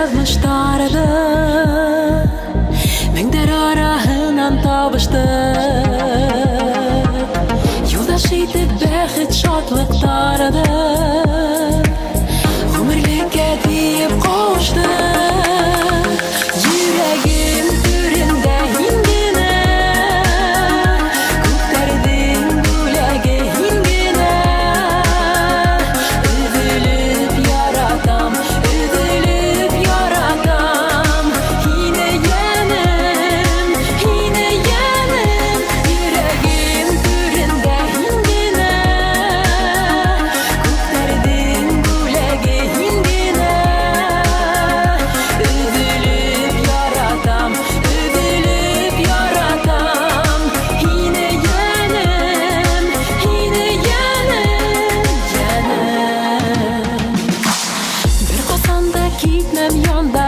yazmışlardı. Mingder arahinan tabıştık. Yoldaş edip bexit şatlıklardı. Ömürlükке deyip koştuk. Yüreğim türünde hingine, Kuterdin gülege hingine. Üzülüp yaratam, üzülüp yaratam. Yine yenim, yine yenim. Yüreğim türünde hingine, Kuterdin gülege hingine. Üzülüp yaratam, üzülüp yaratam. Yine yenim, yine yenim, yenim. Bir kosanda gitmem yonda.